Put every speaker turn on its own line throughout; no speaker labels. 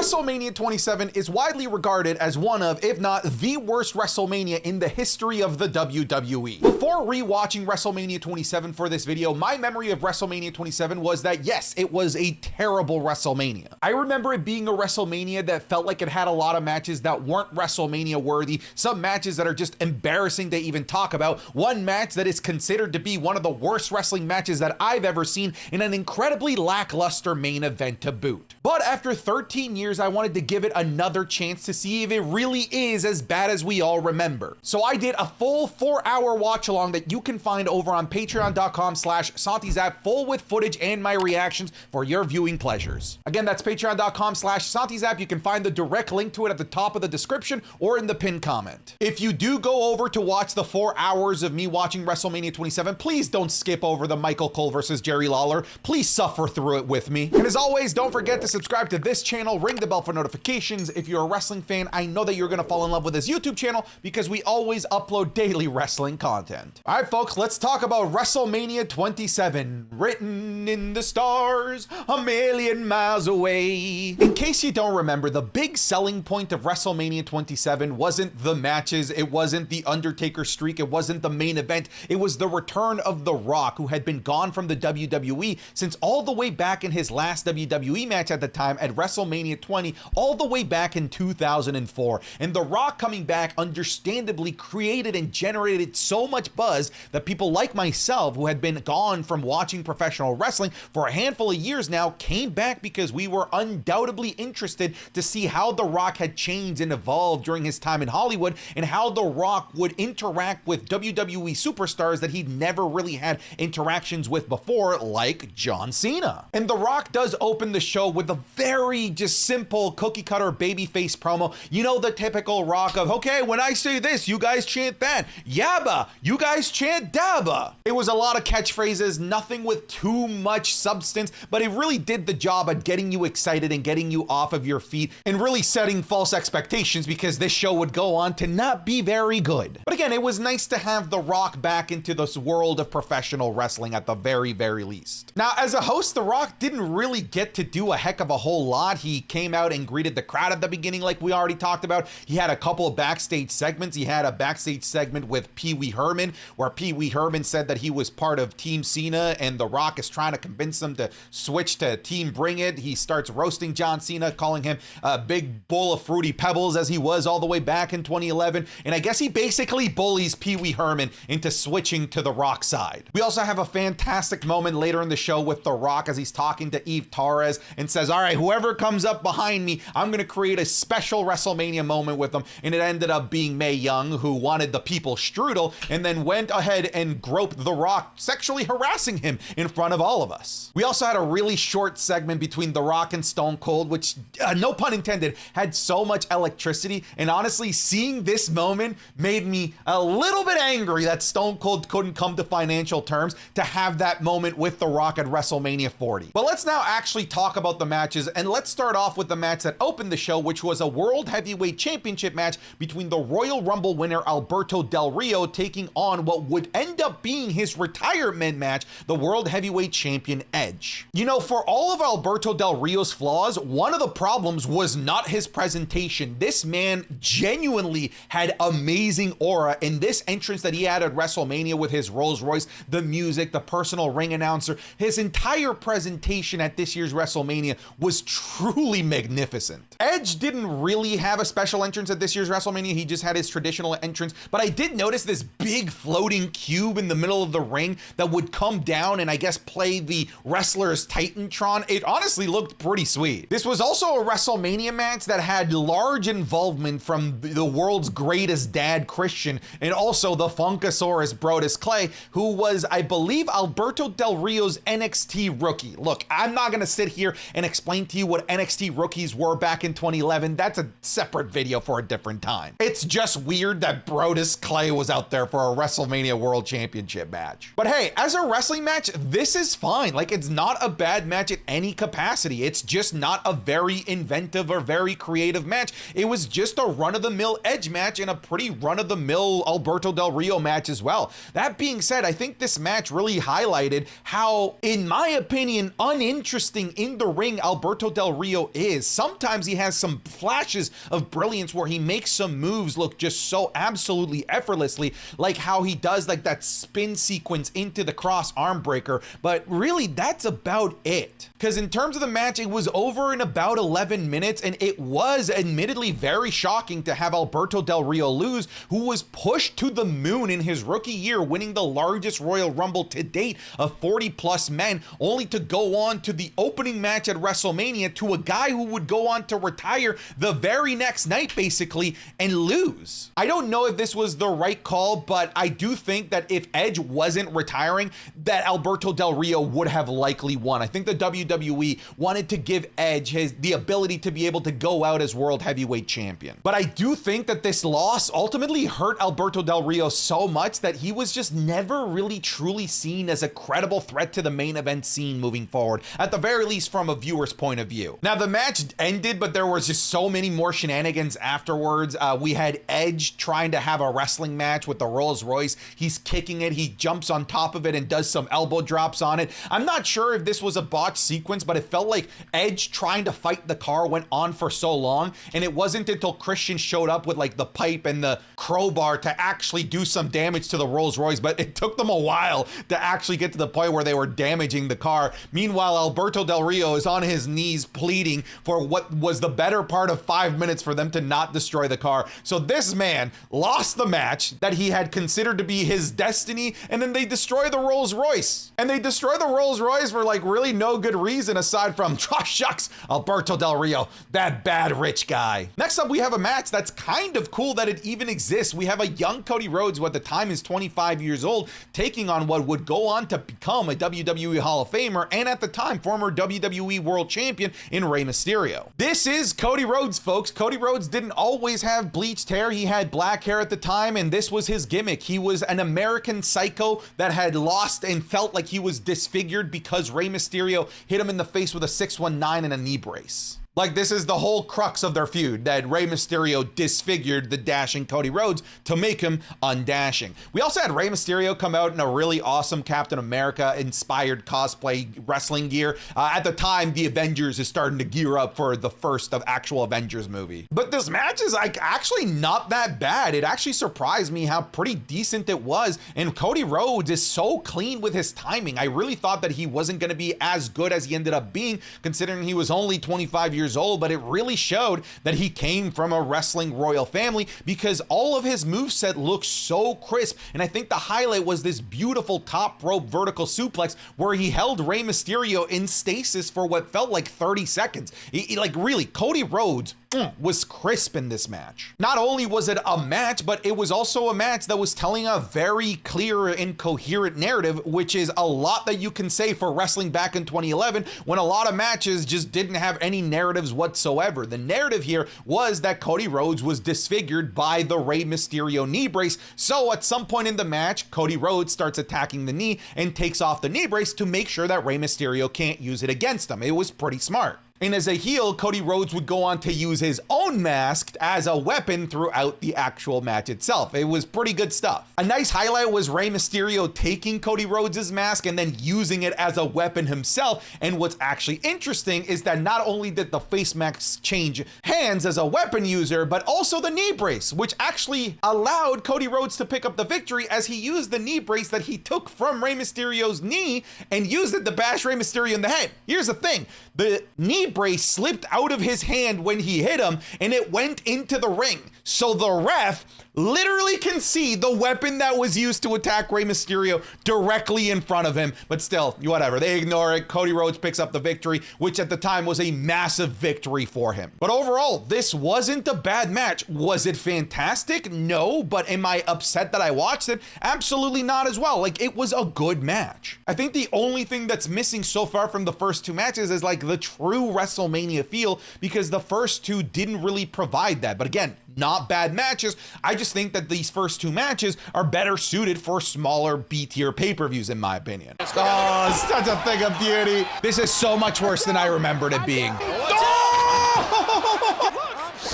WrestleMania 27 is widely regarded as one of, if not the worst WrestleMania in the history of the WWE. Before rewatching WrestleMania 27 for this video, my memory of WrestleMania 27 was that yes, it was a terrible WrestleMania. I remember it being a WrestleMania that felt like it had a lot of matches that weren't WrestleMania worthy, some matches that are just embarrassing to even talk about, one match that is considered to be one of the worst wrestling matches that I've ever seen in an incredibly lackluster main event to boot. But after 13 years, I wanted to give it another chance to see if it really is as bad as we all remember. So I did a full 4-hour watch along that you can find over on patreon.com/SantiZap, full with footage and my reactions for your viewing pleasures. Again, that's patreon.com/SantiZap. You can find the direct link to it at the top of the description or in the pinned comment. If you do go over to watch the 4 hours of me watching WrestleMania 27, please don't skip over the Michael Cole versus Jerry Lawler. Please suffer through it with me. And as always, don't forget to subscribe to this channel, ring the bell for notifications. If you're a wrestling fan, I know that you're gonna fall in love with this YouTube channel because we always upload daily wrestling content. All right, folks, let's talk about WrestleMania 27, written in the stars, a million miles away. In case you don't remember, the big selling point of WrestleMania 27 wasn't the matches, it wasn't the Undertaker streak, it wasn't the main event, it was the return of The Rock, who had been gone from the WWE since all the way back in his last WWE match at the time at WrestleMania 20, all the way back in 2004. And The Rock coming back understandably created and generated so much buzz that people like myself, who had been gone from watching professional wrestling for a handful of years now, came back because we were undoubtedly interested to see how The Rock had changed and evolved during his time in Hollywood and how The Rock would interact with WWE superstars that he'd never really had interactions with before, like John Cena. And The Rock does open the show with a very just simple cookie cutter babyface promo. You know, the typical Rock of, okay, when I say this, you guys chant that. Yabba, you guys chant dabba. It was a lot of catchphrases, nothing with too much substance, but it really did the job at getting you excited and getting you off of your feet and really setting false expectations because this show would go on to not be very good. But again, it was nice to have The Rock back into this world of professional wrestling at the very, very least. Now, as a host, The Rock didn't really get to do a heck of a whole lot. He came out and greeted the crowd at the beginning like we already talked about. He had a couple of backstage segments. He had a backstage segment with Pee Wee Herman where Pee Wee Herman said that he was part of Team Cena and The Rock is trying to convince him to switch to Team Bring It. He starts roasting John Cena, calling him a big bowl of fruity pebbles as he was all the way back in 2011. And I guess he basically bullies Pee Wee Herman into switching to The Rock's side. We also have a fantastic moment later in the show with The Rock as he's talking to Eve Torres and says, all right, whoever comes up behind me, I'm going to create a special WrestleMania moment with them. And it ended up being Mae Young, who wanted the people strudel and then went ahead and groped The Rock, sexually harassing him in front of all of us. We also had a really short segment between The Rock and Stone Cold, which, no pun intended, had so much electricity. And honestly, seeing this moment made me a little bit angry that Stone Cold couldn't come to financial terms to have that moment with The Rock at WrestleMania 40. But let's now actually talk about the matches, and let's start off with the match that opened the show, which was a World Heavyweight Championship match between the Royal Rumble winner Alberto Del Rio taking on what would end up being his retirement match, the World Heavyweight Champion Edge. You know, for all of Alberto Del Rio's flaws, one of the problems was not his presentation. This man genuinely had amazing aura, and this entrance that he had at WrestleMania with his Rolls Royce, the music, the personal ring announcer, his entire presentation at this year's WrestleMania was truly magnificent. Edge didn't really have a special entrance at this year's WrestleMania. He just had his traditional entrance, but I did notice this big floating cube in the middle of the ring that would come down and I guess play the wrestler's Titantron. It honestly looked pretty sweet. This was also a WrestleMania match that had large involvement from the world's greatest dad, Christian, and also the Funkasaurus Brodus Clay, who was, I believe, Alberto Del Rio's NXT rookie. Look, I'm not gonna sit here and explain to you what NXT rookies were back in 2011. That's a separate video for a different time. It's just weird that Brodus Clay was out there for a WrestleMania World Championship match. But hey, as a wrestling match, this is fine. Like, it's not a bad match at any capacity. It's just not a very inventive or very creative match. It was just a run-of-the-mill Edge match and a pretty run-of-the-mill Alberto Del Rio match as well. That being said, I think this match really highlighted how, in my opinion, uninteresting in the ring Alberto Del Rio is. Sometimes he has has some flashes of brilliance where he makes some moves look just so absolutely effortlessly, like how he does like that spin sequence into the cross arm breaker. But really, that's about it. Because in terms of the match, it was over in about 11 minutes, and it was admittedly very shocking to have Alberto Del Rio lose, who was pushed to the moon in his rookie year, winning the largest Royal Rumble to date of 40 plus men, only to go on to the opening match at WrestleMania to a guy who would go on to retire the very next night basically and lose. I don't know if this was the right call, but I do think that if Edge wasn't retiring, that Alberto Del Rio would have likely won. I think the WWE wanted to give Edge the ability to be able to go out as World Heavyweight Champion. But I do think that this loss ultimately hurt Alberto Del Rio so much that he was just never really truly seen as a credible threat to the main event scene moving forward, at the very least from a viewer's point of view. Now, the match ended, but there was just so many more shenanigans afterwards. We had Edge trying to have a wrestling match with the Rolls Royce. He's kicking it, he jumps on top of it and does some elbow drops on it. I'm not sure if this was a botched sequence, but it felt like Edge trying to fight the car went on for so long, and it wasn't until Christian showed up with like the pipe and the crowbar to actually do some damage to the Rolls Royce, but it took them a while to actually get to the point where they were damaging the car. Meanwhile, Alberto Del Rio is on his knees pleading for what was the better part of 5 minutes for them to not destroy the car. So this man lost the match that he had considered to be his destiny, and then they destroy the Rolls Royce. And they destroy the Rolls Royce for like really no good reason aside from, oh shucks, Alberto Del Rio, that bad rich guy. Next up, we have a match that's kind of cool that it even exists. We have a young Cody Rhodes, who at the time is 25 years old, taking on what would go on to become a WWE Hall of Famer, and at the time, former WWE World Champion in Rey Mysterio. This is Cody Rhodes, folks. Cody Rhodes didn't always have bleached hair. He had black hair at the time, and this was his gimmick. He was an American psycho that had lost and felt like he was disfigured because Rey Mysterio hit him in the face with a 619 and a knee brace. Like, this is the whole crux of their feud, that Rey Mysterio disfigured the dashing Cody Rhodes to make him undashing. We also had Rey Mysterio come out in a really awesome Captain America inspired cosplay wrestling gear. At the time, the Avengers is starting to gear up for the first of actual Avengers movie. But this match is like actually not that bad. It actually surprised me how pretty decent it was. And Cody Rhodes is so clean with his timing. I really thought that he wasn't going to be as good as he ended up being, considering he was only 25 years old, but it really showed that he came from a wrestling royal family because all of his moveset looks so crisp. And I think the highlight was this beautiful top rope vertical suplex where he held Rey Mysterio in stasis for what felt like 30 seconds. Like really, Cody Rhodes was crisp in this match. Not only was it a match, but it was also a match that was telling a very clear and coherent narrative, which is a lot that you can say for wrestling back in 2011 when a lot of matches just didn't have any narratives whatsoever. The narrative here was that Cody Rhodes was disfigured by the Rey Mysterio knee brace. So at some point in the match, Cody Rhodes starts attacking the knee and takes off the knee brace to make sure that Rey Mysterio can't use it against him. It was pretty smart. And as a heel, Cody Rhodes would go on to use his own mask as a weapon throughout the actual match itself. It was pretty good stuff. A nice highlight was Rey Mysterio taking Cody Rhodes' mask and then using it as a weapon himself. And what's actually interesting is that not only did the face mask change hands as a weapon user, but also the knee brace, which actually allowed Cody Rhodes to pick up the victory as he used the knee brace that he took from Rey Mysterio's knee and used it to bash Rey Mysterio in the head. Here's the thing, the knee brace slipped out of his hand when he hit him and it went into the ring. So the ref literally can see the weapon that was used to attack Rey Mysterio directly in front of him, but still, whatever, they ignore it. Cody Rhodes picks up the victory, which at the time was a massive victory for him. But overall, this wasn't a bad match. Was it fantastic? No, but am I upset that I watched it? Absolutely not as well. Like, it was a good match. I think the only thing that's missing so far from the first two matches is like the true WrestleMania feel, because the first two didn't really provide that. But again, not bad matches. I just think that these first two matches are better suited for smaller B-tier pay-per-views, in my opinion. Oh, such a thing of beauty. This is so much worse than I remembered it being. Oh!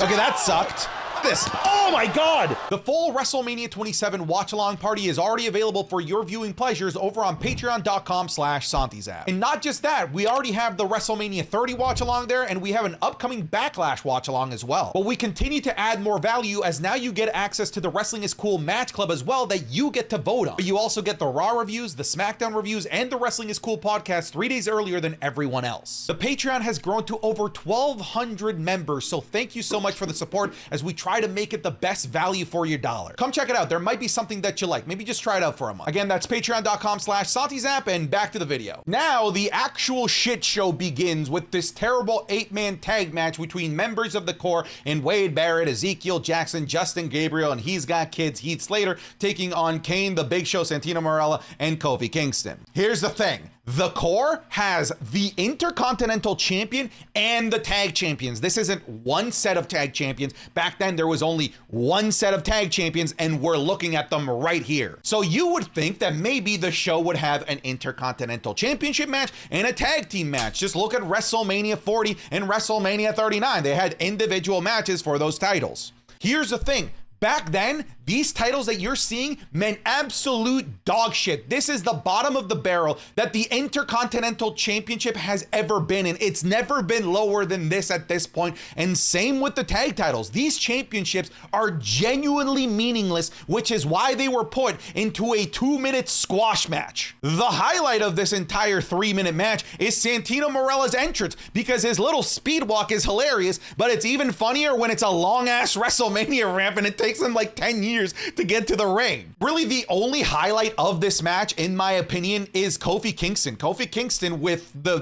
Okay, that sucked.
at this. Oh my God.
The full WrestleMania 27 watch-along party is already available for your viewing pleasures over on patreon.com/SantiZap. And not just that, we already have the WrestleMania 30 watch-along there, and we have an upcoming Backlash watch-along as well. But we continue to add more value, as now you get access to the Wrestling is Cool Match Club as well that you get to vote on. But you also get the Raw reviews, the SmackDown reviews, and the Wrestling is Cool podcast 3 days earlier than everyone else. The Patreon has grown to over 1,200 members, so thank you so much for the support as we try to make it the best value for your dollar. Come check it out. There might be something that you like. Maybe just try it out for a month. Again, that's patreon.com/SantiZap, and back to the video. Now, the actual shit show begins with this terrible 8-man tag match between members of the core and Wade Barrett, Ezekiel Jackson, Justin Gabriel, and He's Got Kids, Heath Slater, taking on Kane, The Big Show, Santino Marella, and Kofi Kingston. Here's the thing. The core has the Intercontinental Champion and the Tag Champions. This isn't one set of Tag Champions. Back then, there was only one set of Tag Champions, and we're looking at them right here. So you would think that maybe the show would have an Intercontinental Championship match and a Tag Team match. Just look at WrestleMania 40 and WrestleMania 39. They had individual matches for those titles. Here's the thing. Back then, these titles that you're seeing meant absolute dog shit. This is the bottom of the barrel that the Intercontinental Championship has ever been in. It's never been lower than this at this point. And same with the tag titles. These championships are genuinely meaningless, which is why they were put into a 2-minute squash match. The highlight of this entire 3-minute match is Santino Marella's entrance, because his little speed walk is hilarious, but it's even funnier when it's a long-ass WrestleMania ramp and it takes him like 10 years to get to the ring. Really, the only highlight of this match, in my opinion, is Kofi Kingston. Kofi Kingston, with the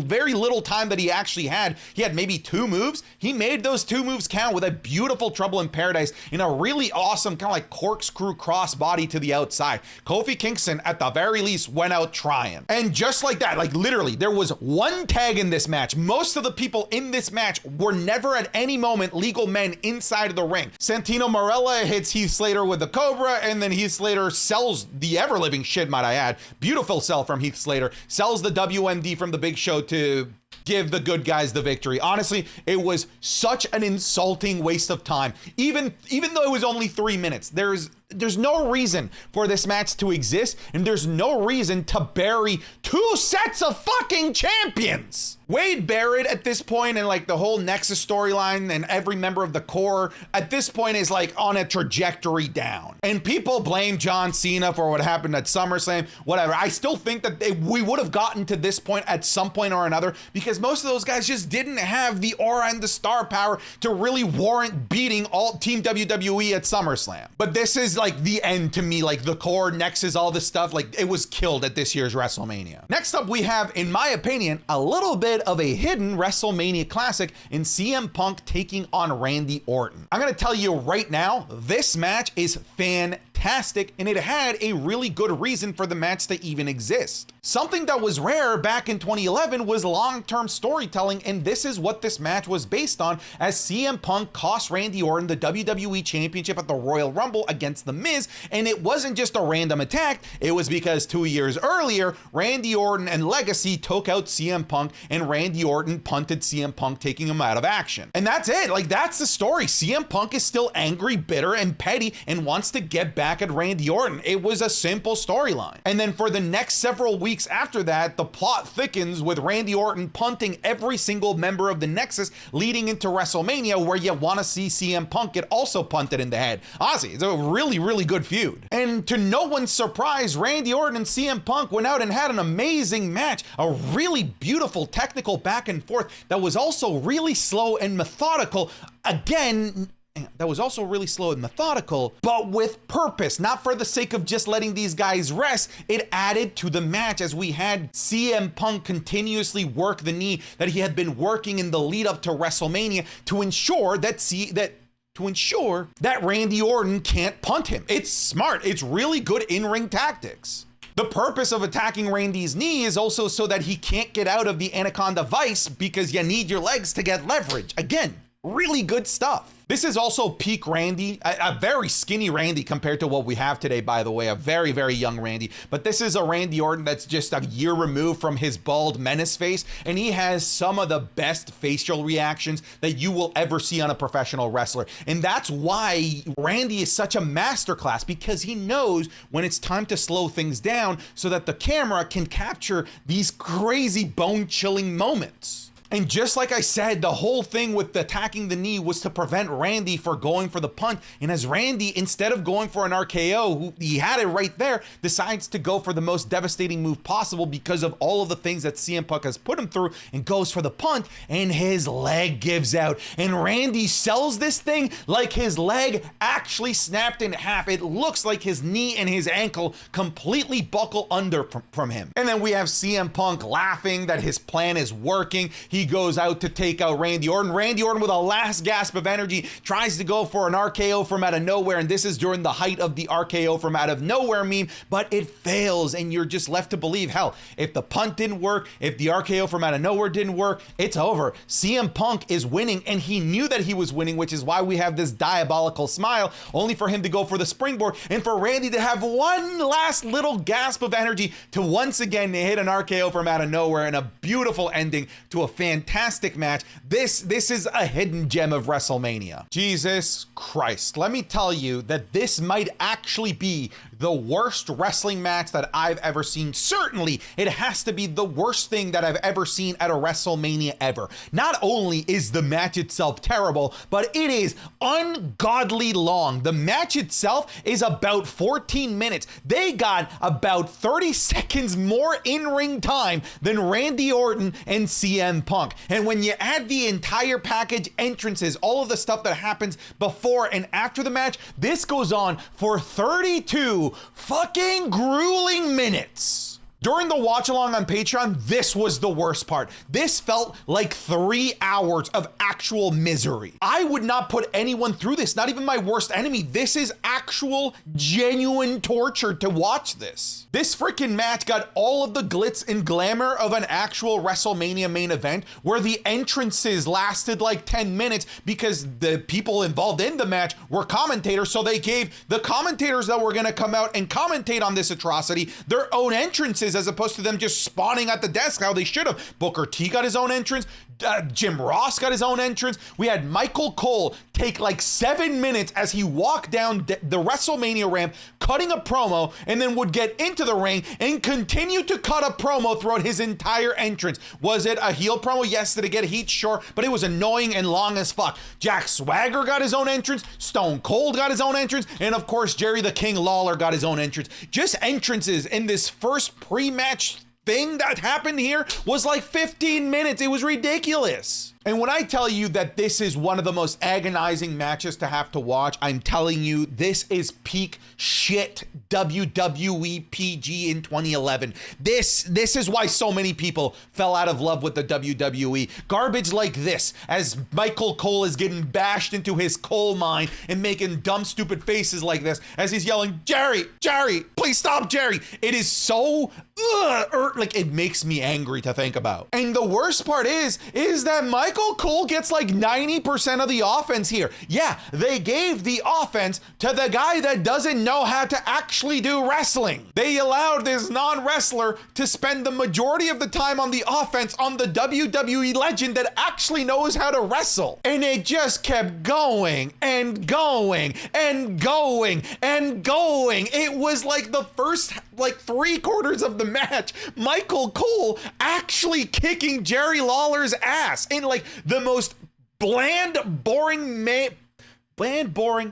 very little time that he actually had, he had maybe 2 moves. He made those 2 moves count with a beautiful Trouble in Paradise in a really awesome kind of like corkscrew crossbody to the outside. Kofi Kingston, at the very least, went out trying. And just like that, like literally, there was one tag in this match. Most of the people in this match were never at any moment legal men inside of the ring. Santino Marella hits Heath Slater with the Cobra, and then Heath Slater sells the ever-living shit, might I add. Beautiful sell from Heath Slater. Sells the WMD from the Big Show to give the good guys the victory. Honestly, it was such an insulting waste of time. Even though it was only 3 minutes, there's no reason for this match to exist, and there's no reason to bury 2 sets of fucking champions. Wade Barrett at this point, and like the whole Nexus storyline and every member of the core at this point is like on a trajectory down. And people blame John Cena for what happened at SummerSlam, whatever. I still think that we would have gotten to this point at some point or another, because most of those guys just didn't have the aura and the star power to really warrant beating all Team WWE at SummerSlam. But this is like the end to me, like the core, Nexus, all this stuff, like it was killed at this year's WrestleMania. Next up, we have, in my opinion, a little bit of a hidden WrestleMania classic in CM Punk taking on Randy Orton. I'm gonna tell you right now, this match is fantastic, and it had a really good reason for the match to even exist. Something that was rare back in 2011 was long-term storytelling, and this is what this match was based on, as CM Punk cost Randy Orton the WWE Championship at the Royal Rumble against The Miz, and it wasn't just a random attack, it was because 2 years earlier, Randy Orton and Legacy took out CM Punk, and Randy Orton punted CM Punk, taking him out of action. And that's it, like that's the story. CM Punk is still angry, bitter, and petty, and wants to get back at Randy Orton. It was a simple storyline. And then for the next several weeks after that, the plot thickens with Randy Orton punting every single member of the Nexus, leading into WrestleMania, where you want to see CM Punk get also punted in the head. Honestly, it's a really, really good feud. And to no one's surprise, Randy Orton and CM Punk went out and had an amazing match, a really beautiful technical back and forth that was also really slow and methodical. Again, that was also really slow and methodical, but with purpose, not for the sake of just letting these guys rest. It added to the match, as we had CM Punk continuously work the knee that he had been working in the lead up to WrestleMania to ensure that Randy Orton can't punt him. It's smart. It's really good in-ring tactics. The purpose of attacking Randy's knee is also so that he can't get out of the Anaconda Vice, because you need your legs to get leverage. Again, really good stuff. This is also peak Randy, a very skinny Randy compared to what we have today, by the way, a very, very young Randy. But this is a Randy Orton that's just a year removed from his bald menace face, and he has some of the best facial reactions that you will ever see on a professional wrestler. And that's why Randy is such a masterclass, because he knows when it's time to slow things down so that the camera can capture these crazy bone-chilling moments. And just like I said, the whole thing with attacking the knee was to prevent Randy from going for the punt. And as Randy, instead of going for an RKO, who he had it right there, decides to go for the most devastating move possible because of all of the things that CM Punk has put him through, and goes for the punt, and his leg gives out. And Randy sells this thing like his leg actually snapped in half. It looks like his knee and his ankle completely buckle under from him. And then we have CM Punk laughing that his plan is working. He goes out to take out Randy Orton. Randy Orton, with a last gasp of energy, tries to go for an RKO from out of nowhere, and this is during the height of the RKO from out of nowhere meme, but it fails, and you're just left to believe, hell, if the punt didn't work, if the RKO from out of nowhere didn't work, it's over. CM Punk is winning, and he knew that he was winning, which is why we have this diabolical smile, only for him to go for the springboard, and for Randy to have one last little gasp of energy to once again hit an RKO from out of nowhere, and a beautiful ending to a fantastic match. This is a hidden gem of WrestleMania. Jesus Christ. Let me tell you that this might actually be the worst wrestling match that I've ever seen. Certainly, it has to be the worst thing that I've ever seen at a WrestleMania ever. Not only is the match itself terrible, but it is ungodly long. The match itself is about 14 minutes. They got about 30 seconds more in-ring time than Randy Orton and CM Punk. And when you add the entire package, entrances, all of the stuff that happens before and after the match, this goes on for 32 fucking grueling minutes. During the watch along on Patreon, this was the worst part. This felt like 3 hours of actual misery. I would not put anyone through this, not even my worst enemy. This is actual, genuine torture to watch this. This freaking match got all of the glitz and glamour of an actual WrestleMania main event, where the entrances lasted like 10 minutes because the people involved in the match were commentators, so they gave the commentators that were gonna come out and commentate on this atrocity their own entrances, as opposed to them just spawning at the desk how they should have. Booker T got his own entrance. Jim Ross got his own entrance. We had Michael Cole take like 7 minutes as he walked down the WrestleMania ramp, cutting a promo, and then would get into the ring and continue to cut a promo throughout his entire entrance. Was it a heel promo? Yes. Did it get heat? Sure. But it was annoying and long as fuck. Jack Swagger got his own entrance. Stone Cold got his own entrance. And of course, Jerry the King Lawler got his own entrance. Just entrances in this first pre-match thing that happened here was like 15 minutes. It was ridiculous. And when I tell you that this is one of the most agonizing matches to have to watch, I'm telling you this is peak shit WWE PG in 2011. This is why so many people fell out of love with the WWE. Garbage like this, as Michael Cole is getting bashed into his coal mine and making dumb, stupid faces like this, as he's yelling, Jerry, please stop, Jerry. It is so, like, it makes me angry to think about. And the worst part is that Michael Cole gets like 90% of the offense here. Yeah, they gave the offense to the guy that doesn't know how to actually do wrestling. They allowed this non-wrestler to spend the majority of the time on the offense on the WWE legend that actually knows how to wrestle. And it just kept going and going and going and going. It was like the first like 3/4 of the match, Michael Cole actually kicking Jerry Lawler's ass in like the most bland, boring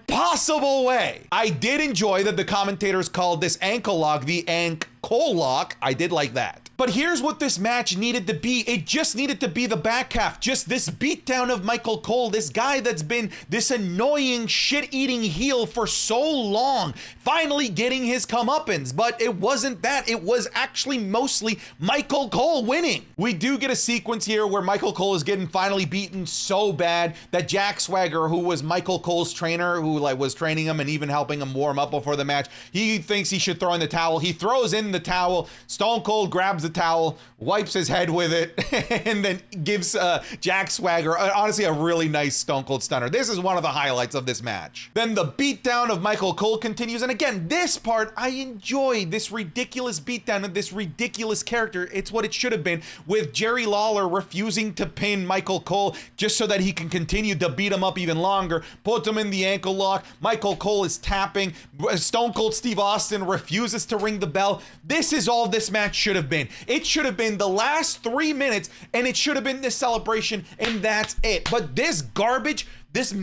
possible way. I did enjoy that the commentators called this ankle lock the ankle lock. I did like that. But here's what this match needed to be. It just needed to be the back half. Just this beatdown of Michael Cole, this guy that's been this annoying shit-eating heel for so long, finally getting his comeuppance. But it wasn't that. It was actually mostly Michael Cole winning. We do get a sequence here where Michael Cole is getting finally beaten so bad that Jack Swagger, who was Michael Cole's trainer, who like was training him and even helping him warm up before the match, he thinks he should throw in the towel. He throws in the towel. Stone Cold grabs the a towel, wipes his head with it, and then gives Jack Swagger, honestly, a really nice Stone Cold Stunner. This is one of the highlights of this match. Then the beatdown of Michael Cole continues, and again, this part, I enjoy this ridiculous beatdown of this ridiculous character. It's what it should have been, with Jerry Lawler refusing to pin Michael Cole just so that he can continue to beat him up even longer, puts him in the ankle lock, Michael Cole is tapping, Stone Cold Steve Austin refuses to ring the bell. This is all this match should have been. It should have been the last 3 minutes, and it should have been this celebration, and that's it. But this garbage, this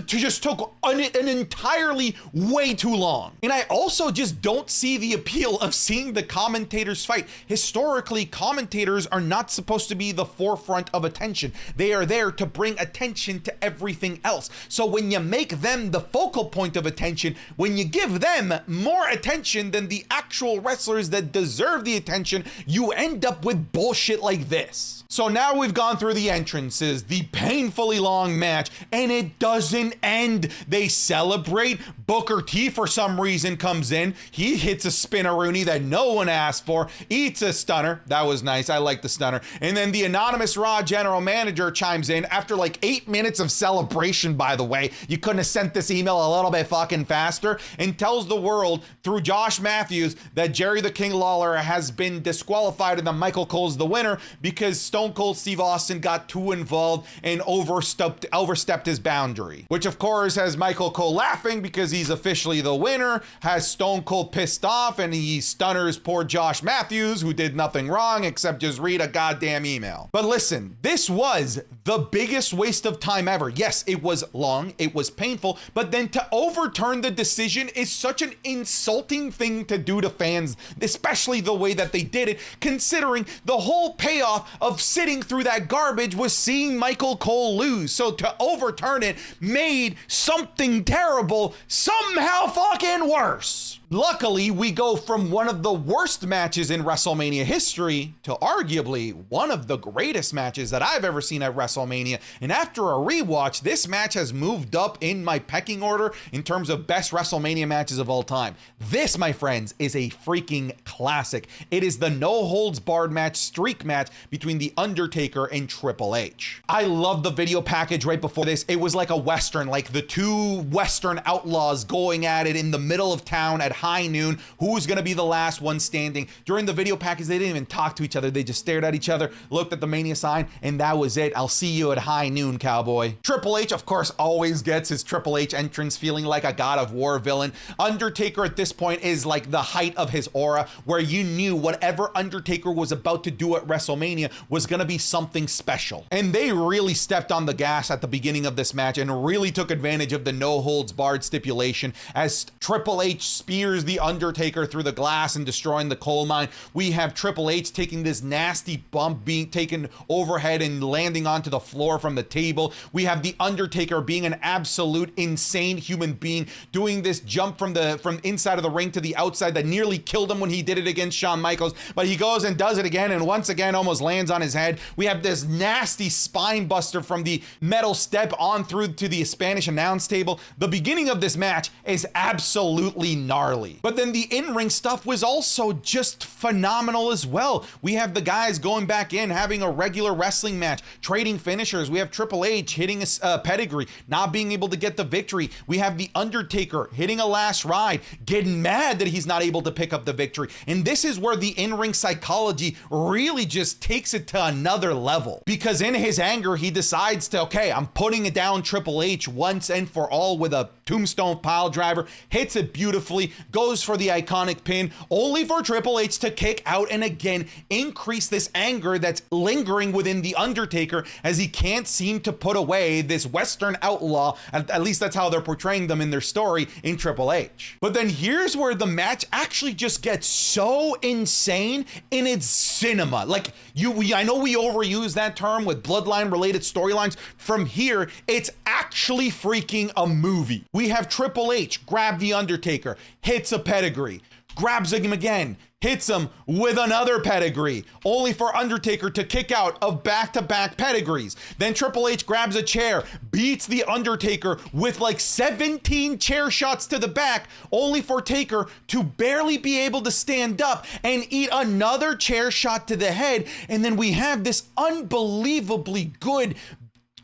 just took an entirely way too long. And I also just don't see the appeal of seeing the commentators fight. Historically, commentators are not supposed to be the forefront of attention. They are there to bring attention to everything else. So when you make them the focal point of attention, when you give them more attention than the actual wrestlers that deserve the attention, you end up with bullshit like this. So now we've gone through the entrances, the painfully long match, and it doesn't end. They celebrate. Booker T, for some reason, comes in. He hits a spinneroonie that no one asked for, eats a stunner. That was nice. I like the stunner. And then the anonymous Raw general manager chimes in after like 8 minutes of celebration, by the way. You couldn't have sent this email a little bit fucking faster, and tells the world through Josh Matthews that Jerry the King Lawler has been disqualified and that Michael Cole's the winner because Stone Cold Steve Austin got too involved and overstepped his boundary, which of course has Michael Cole laughing because he's officially the winner, has Stone Cold pissed off, and he stunners poor Josh Matthews, who did nothing wrong except just read a goddamn email. But listen, this was the biggest waste of time ever. Yes, it was long, it was painful, but then to overturn the decision is such an insulting thing to do to fans, especially the way that they did it, considering the whole payoff of sitting through that garbage was seeing Michael Cole lose. So to overturn it made something terrible somehow fucking worse. Luckily, we go from one of the worst matches in WrestleMania history to arguably one of the greatest matches that I've ever seen at WrestleMania. And after a rewatch, this match has moved up in my pecking order in terms of best WrestleMania matches of all time. This, my friends, is a freaking classic. It is the no holds barred match, streak match between The Undertaker and Triple H. I love the video package right before this. It was like a Western, like the two Western outlaws going at it in the middle of town at high noon. Who's gonna be the last one standing? During the video package, they didn't even talk to each other. They just stared at each other, looked at the Mania sign, and that was it. I'll see you at high noon, cowboy. Triple H, of course, always gets his Triple H entrance feeling like a God of War villain. Undertaker at this point is like the height of his aura, where you knew whatever Undertaker was about to do at WrestleMania was gonna be something special. And they really stepped on the gas at the beginning of this match and really took advantage of the no holds barred stipulation as Triple H spears the Undertaker through the glass and destroying the coal mine. We have Triple H taking this nasty bump, being taken overhead and landing onto the floor from the table. We have the Undertaker being an absolute insane human being, doing this jump from inside of the ring to the outside that nearly killed him when he did it against Shawn Michaels, but he goes and does it again and once again almost lands on his head. We have this nasty spine buster from the metal step on through to the Spanish announce table. The beginning of this match is absolutely gnarly. But then the in-ring stuff was also just phenomenal as well. We have the guys going back in, having a regular wrestling match, trading finishers. We have Triple H hitting a pedigree, not being able to get the victory. We have the Undertaker hitting a last ride, getting mad that he's not able to pick up the victory. And this is where the in-ring psychology really just takes it to another level. Because in his anger, he decides to, okay, I'm putting it down Triple H once and for all with a tombstone pile driver, hits it beautifully, goes for the iconic pin, only for Triple H to kick out and again increase this anger that's lingering within the Undertaker as he can't seem to put away this Western outlaw, at least that's how they're portraying them in their story, in Triple H. But then here's where the match actually just gets so insane in its cinema. Like, I know we overuse that term with bloodline related storylines. From here, it's actually freaking a movie. We have Triple H grab the Undertaker, hits a pedigree, grabs him again, hits him with another pedigree, only for Undertaker to kick out of back-to-back pedigrees. Then Triple H grabs a chair, beats the Undertaker with like 17 chair shots to the back, only for Taker to barely be able to stand up and eat another chair shot to the head. And then we have this unbelievably good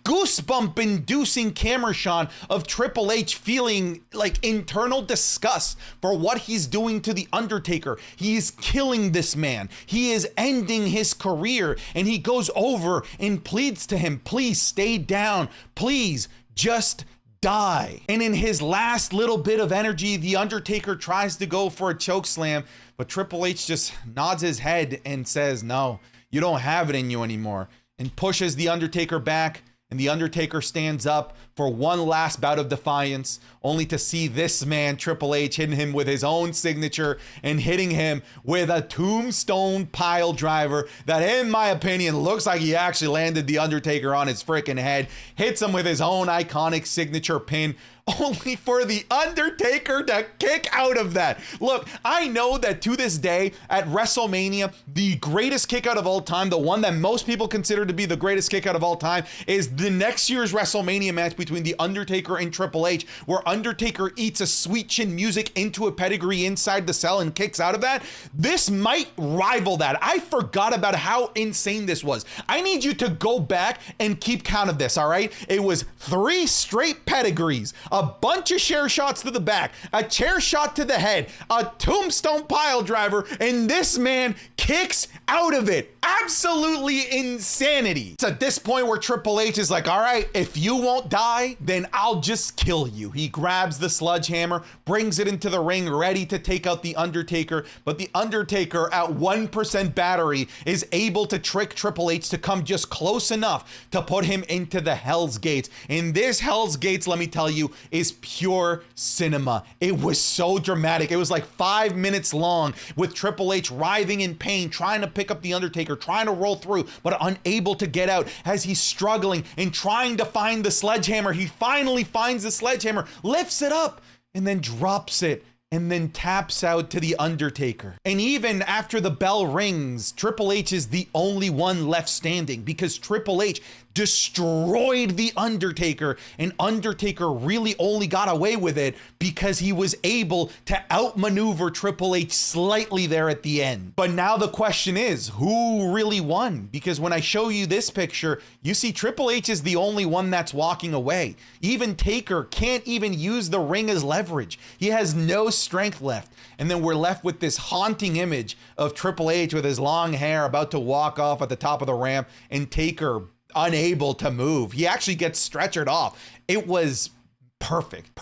goosebump-inducing camera shot of Triple H feeling like internal disgust for what he's doing to The Undertaker. He is killing this man. He is ending his career, and he goes over and pleads to him, please stay down. Please just die. And in his last little bit of energy, The Undertaker tries to go for a choke slam, but Triple H just nods his head and says, no, you don't have it in you anymore, and pushes The Undertaker back. And The Undertaker stands up for one last bout of defiance, only to see this man, Triple H, hitting him with his own signature and hitting him with a tombstone pile driver that, in my opinion, looks like he actually landed The Undertaker on his freaking head, hits him with his own iconic signature pin, only for The Undertaker to kick out of that. Look, I know that to this day at WrestleMania, the greatest kick out of all time, the one that most people consider to be the greatest kick out of all time, is the next year's WrestleMania match between The Undertaker and Triple H, where Undertaker eats a sweet chin music into a pedigree inside the cell and kicks out of that. This might rival that. I forgot about how insane this was. I need you to go back and keep count of this, all right? It was 3 straight pedigrees, a bunch of chair shots to the back, a chair shot to the head, a tombstone pile driver, and this man kicks out of it. Absolutely insanity. It's at this point where Triple H is like, all right, if you won't die, then I'll just kill you. He grabs the sledgehammer, brings it into the ring, ready to take out The Undertaker, but The Undertaker at 1% battery is able to trick Triple H to come just close enough to put him into the Hell's Gates. And this Hell's Gates, let me tell you, is pure cinema. It was so dramatic. It was like 5 minutes long with Triple H writhing in pain, trying to pick up The Undertaker, trying to roll through, but unable to get out as he's struggling and trying to find the sledgehammer. He finally finds the sledgehammer, lifts it up, and then drops it, and then taps out to The Undertaker. And even after the bell rings, Triple H is the only one left standing because Triple H destroyed The Undertaker, and Undertaker really only got away with it because he was able to outmaneuver Triple H slightly there at the end. But now the question is, who really won? Because when I show you this picture, you see Triple H is the only one that's walking away. Even Taker can't even use the ring as leverage. He has no strength left. And then we're left with this haunting image of Triple H with his long hair about to walk off at the top of the ramp, and Taker unable to move. He actually gets stretchered off. It was perfect.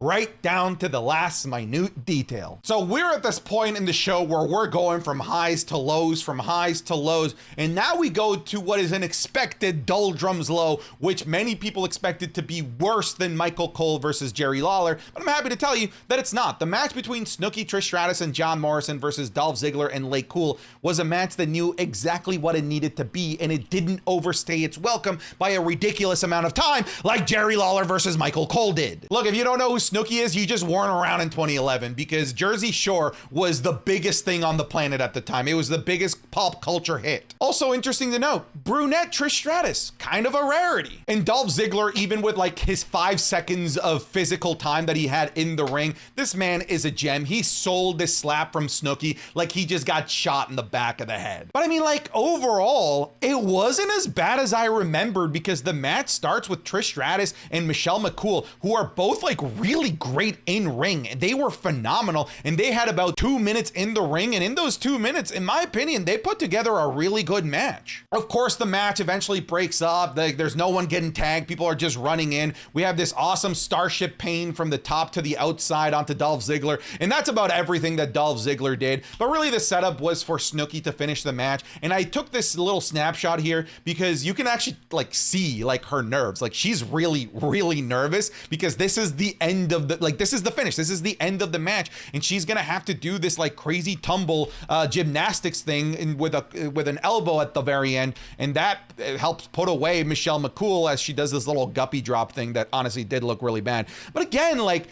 Right down to the last minute detail. So we're at this point in the show where we're going from highs to lows, and now we go to what is an expected doldrums low, which many people expected to be worse than Michael Cole versus Jerry Lawler, but I'm happy to tell you that it's not. The match between Snooki, Trish Stratus, and John Morrison versus Dolph Ziggler and Lay Cool was a match that knew exactly what it needed to be, and it didn't overstay its welcome by a ridiculous amount of time like Jerry Lawler versus Michael Cole did. Look, if you don't know who Snooki is, you just weren't around in 2011, because Jersey Shore was the biggest thing on the planet at the time. It was the biggest pop culture hit. Also interesting to note, brunette Trish Stratus, kind of a rarity. And Dolph Ziggler, even with like his 5 seconds of physical time that he had in the ring, this man is a gem. He sold this slap from Snooki like he just got shot in the back of the head. But I mean, like, overall, it wasn't as bad as I remembered, because the match starts with Trish Stratus and Michelle McCool, who are both like really great in ring. They were phenomenal, and they had about 2 minutes in the ring, and in those 2 minutes, in my opinion, they put together a really good match. Of course, the match eventually breaks up. There's no one getting tagged. People are just running in. We have this awesome Starship Pain from the top to the outside onto Dolph Ziggler, and that's about everything that Dolph Ziggler did. But really, the setup was for Snooki to finish the match, and I took this little snapshot here because you can actually like see like her nerves. Like, she's really nervous, because this is the end of the, like, this is the finish. This is the end of the match, and she's gonna have to do this like crazy tumble gymnastics thing with an elbow at the very end, and that helps put away Michelle McCool as she does this little guppy drop thing that honestly did look really bad. But again, like,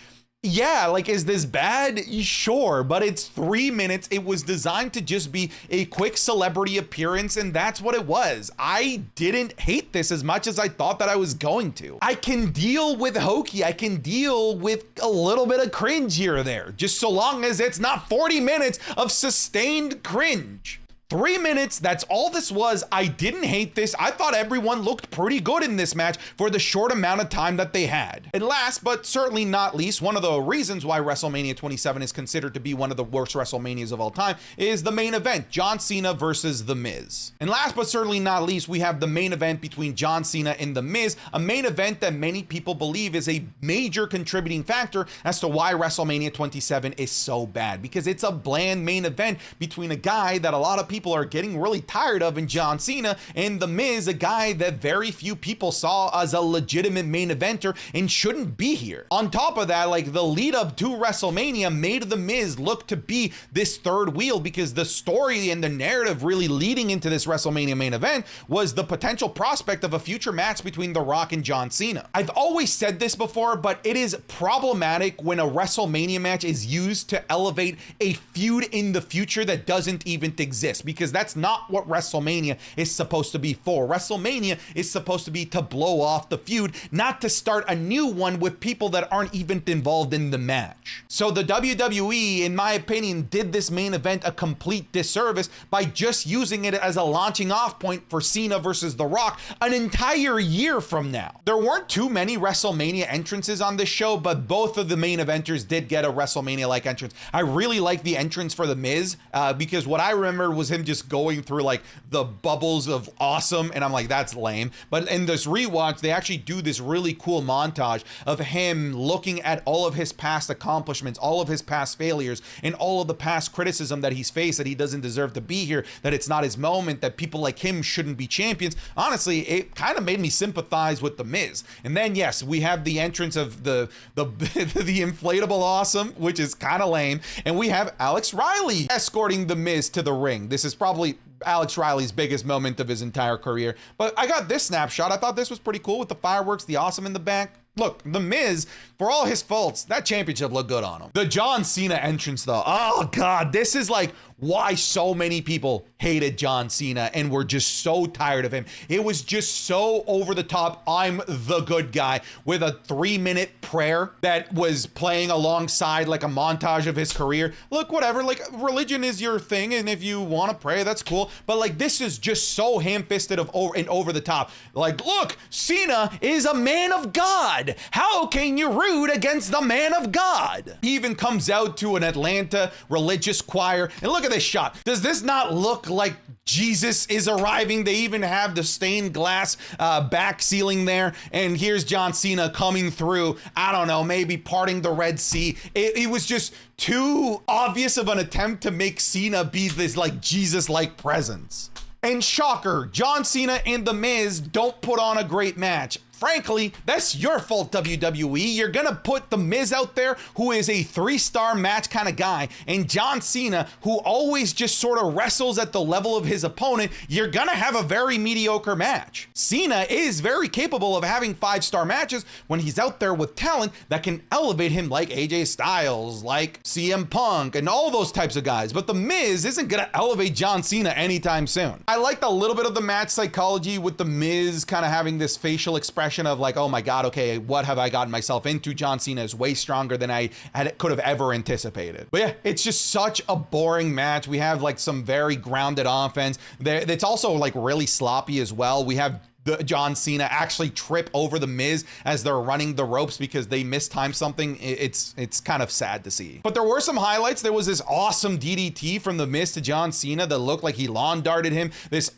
Yeah, like, is this bad? Sure, but it's 3 minutes. It was designed to just be a quick celebrity appearance, and that's what it was. I didn't hate this as much as I thought that I was going to. I can deal with hokey. I can deal with a little bit of cringe here or there, just so long as it's not 40 minutes of sustained cringe. 3 minutes, that's all this was. I didn't hate this. I thought everyone looked pretty good in this match for the short amount of time that they had. And last, but certainly not least, one of the reasons why WrestleMania 27 is considered to be one of the worst WrestleManias of all time is the main event, John Cena versus The Miz. And last, but certainly not least, we have the main event between John Cena and The Miz, a main event that many people believe is a major contributing factor as to why WrestleMania 27 is so bad, because it's a bland main event between a guy that a lot of people are getting really tired of in John Cena, and The Miz, a guy that very few people saw as a legitimate main eventer and shouldn't be here. On top of that, like, the lead up to WrestleMania made The Miz look to be this third wheel, because the story and the narrative really leading into this WrestleMania main event was the potential prospect of a future match between The Rock and John Cena. I've always said this before, but it is problematic when a WrestleMania match is used to elevate a feud in the future that doesn't even exist, because that's not what WrestleMania is supposed to be for. WrestleMania is supposed to be to blow off the feud, not to start a new one with people that aren't even involved in the match. So the WWE, in my opinion, did this main event a complete disservice by just using it as a launching off point for Cena versus The Rock an entire year from now. There weren't too many WrestleMania entrances on this show, but both of the main eventers did get a WrestleMania-like entrance. I really like the entrance for The Miz, because what I remember was him just going through like the bubbles of awesome, and I'm like, that's lame. But in this rewatch, they actually do this really cool montage of him looking at all of his past accomplishments, all of his past failures, and all of the past criticism that he's faced, that he doesn't deserve to be here, that it's not his moment, that people like him shouldn't be champions. Honestly, it kind of made me sympathize with The Miz. And then yes, we have the entrance of the inflatable awesome, which is kind of lame, and we have Alex Riley escorting The Miz to the ring. This is probably Alex Riley's biggest moment of his entire career. But I got this snapshot. I thought this was pretty cool with the fireworks, the awesome in the back. Look, The Miz, for all his faults, that championship looked good on him. The John Cena entrance, though, oh God, this is like why so many people hated John Cena and were just so tired of him. It was just so over the top, I'm the good guy, with a 3-minute prayer that was playing alongside like a montage of his career. Look, whatever, like, religion is your thing, and if you want to pray, that's cool. But like, this is just so ham-fisted and over the top. Like, look, Cena is a man of God. How can you root against the man of God? He even comes out to an Atlanta religious choir, and look at this shot. Does this not look like Jesus is arriving? They even have the stained glass back ceiling there, and here's John Cena coming through, I don't know, maybe parting the Red Sea. It was just too obvious of an attempt to make Cena be this like Jesus-like presence. And shocker, John Cena and The Miz don't put on a great match. Frankly, that's your fault, WWE. You're gonna put The Miz out there, who is a 3-star match kind of guy, and John Cena, who always just sort of wrestles at the level of his opponent. You're gonna have a very mediocre match. Cena is very capable of having 5-star matches when he's out there with talent that can elevate him, like AJ Styles, like CM Punk, and all those types of guys. But The Miz isn't gonna elevate John Cena anytime soon. I liked a little bit of the match psychology with The Miz kind of having this facial expression of like, oh my God, okay, what have I gotten myself into? John Cena is way stronger than I could have ever anticipated. But yeah, it's just such a boring match. We have like some very grounded offense. It's also like really sloppy as well. We have John Cena actually trip over The Miz as they're running the ropes because they mistimed something. It's kind of sad to see. But there were some highlights. There was this awesome DDT from The Miz to John Cena that looked like he lawn darted him.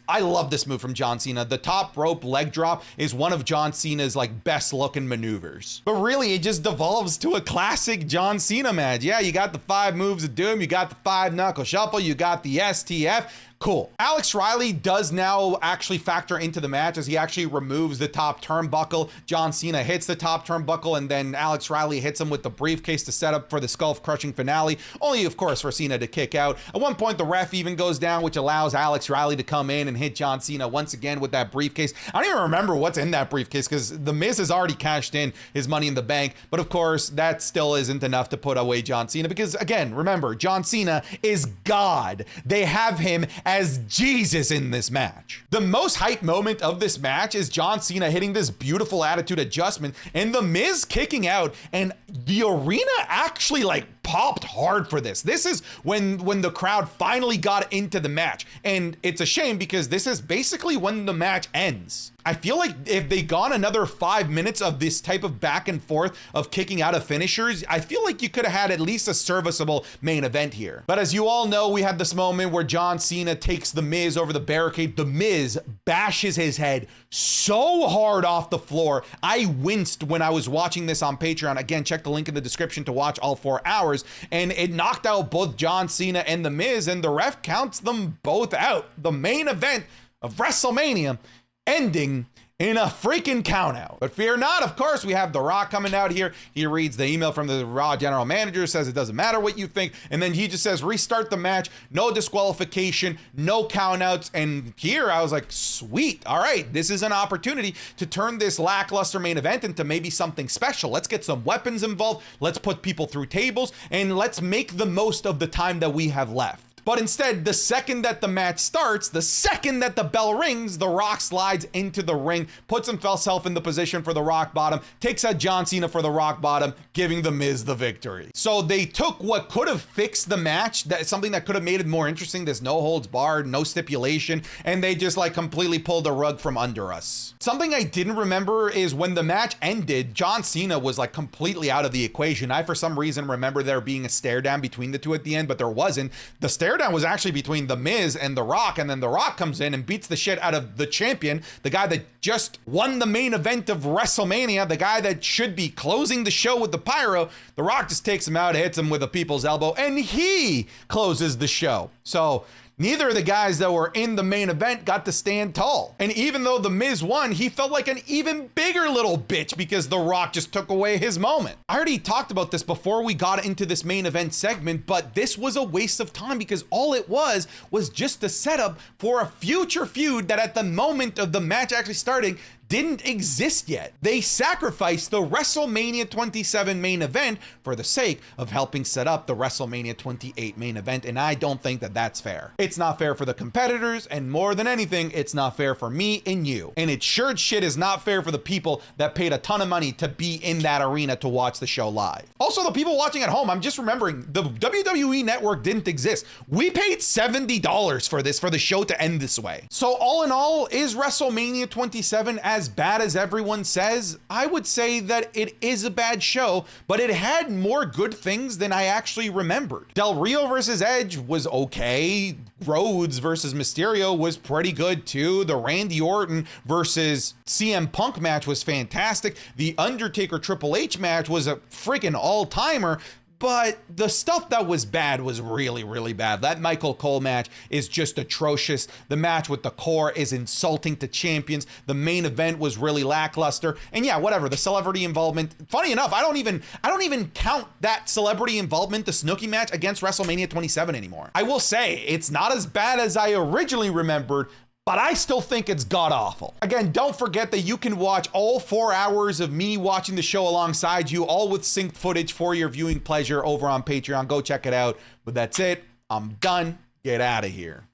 I love this move from John Cena. The top rope leg drop is one of John Cena's like best looking maneuvers. But really, it just devolves to a classic John Cena match. Yeah, you got the 5 moves of doom. You got the 5 knuckle shuffle. You got the STF. Cool. Alex Riley does now actually factor into the match as he actually removes the top turnbuckle. John Cena hits the top turnbuckle, and then Alex Riley hits him with the briefcase to set up for the skull-crushing finale, only of course for Cena to kick out. At one point, the ref even goes down, which allows Alex Riley to come in and hit John Cena once again with that briefcase. I don't even remember what's in that briefcase because The Miz has already cashed in his Money in the Bank, but of course, that still isn't enough to put away John Cena because, again, remember, John Cena is God. They have him as Jesus in this match. The most hype moment of this match is John Cena hitting this beautiful attitude adjustment and The Miz kicking out, and the arena actually popped hard for this. This is when the crowd finally got into the match, and it's a shame because this is basically when the match ends. I feel like if they gone another 5 minutes of this type of back and forth of kicking out of finishers, I feel like you could have had at least a serviceable main event here. But as you all know, we had this moment where John Cena takes The Miz over the barricade. The Miz bashes his head so hard off the floor. I winced when I was watching this on Patreon. Again, check the link in the description to watch all 4 hours. And it knocked out both John Cena and The Miz, and the ref counts them both out. The main event of WrestleMania ending in a freaking countout. But fear not, of course, we have The Rock coming out here. He reads the email from the Raw general manager, says it doesn't matter what you think, and then he just says restart the match, no disqualification, no countouts. And here I was like, sweet, all right, this is an opportunity to turn this lackluster main event into maybe something special. Let's get some weapons involved, let's put people through tables, and let's make the most of the time that we have left. But instead, the second that the match starts, the second that the bell rings, The Rock slides into the ring, puts himself in the position for the rock bottom, takes out John Cena for the rock bottom, giving The Miz the victory. So they took what could have fixed the match, something that could have made it more interesting, this no holds barred, no stipulation, and they just completely pulled the rug from under us. Something I didn't remember is when the match ended, John Cena was completely out of the equation. I, for some reason, remember there being a stare down between the two at the end, but there wasn't. The stare down was actually between The Miz and The Rock, and then The Rock comes in and beats the shit out of the champion, the guy that just won the main event of WrestleMania, the guy that should be closing the show with the pyro. The Rock just takes him out, hits him with a people's elbow, and he closes the show. So neither of the guys that were in the main event got to stand tall. And even though The Miz won, he felt like an even bigger little bitch because The Rock just took away his moment. I already talked about this before we got into this main event segment, but this was a waste of time because all it was just a setup for a future feud that at the moment of the match actually starting didn't exist yet. They sacrificed the WrestleMania 27 main event for the sake of helping set up the WrestleMania 28 main event, and I don't think that that's fair. It's not fair for the competitors, and more than anything, it's not fair for me and you. And it sure shit is not fair for the people that paid a ton of money to be in that arena to watch the show live. Also, the people watching at home, I'm just remembering, the WWE Network didn't exist. We paid $70 for this, for the show to end this way. So all in all, is WrestleMania 27 as bad as everyone says? I would say that it is a bad show, but it had more good things than I actually remembered. Del Rio versus Edge was okay. Rhodes versus Mysterio was pretty good too. The Randy Orton versus CM Punk match was fantastic. The Undertaker Triple H match was a freaking all-timer. But the stuff that was bad was really, really bad. That Michael Cole match is just atrocious. The match with the core is insulting to champions. The main event was really lackluster. And yeah, whatever, the celebrity involvement. Funny enough, I don't even count that celebrity involvement, the Snooki match, against WrestleMania 27 anymore. I will say, it's not as bad as I originally remembered, but I still think it's god-awful. Again, don't forget that you can watch all 4 hours of me watching the show alongside you, all with synced footage for your viewing pleasure over on Patreon. Go check it out. But that's it. I'm done. Get out of here.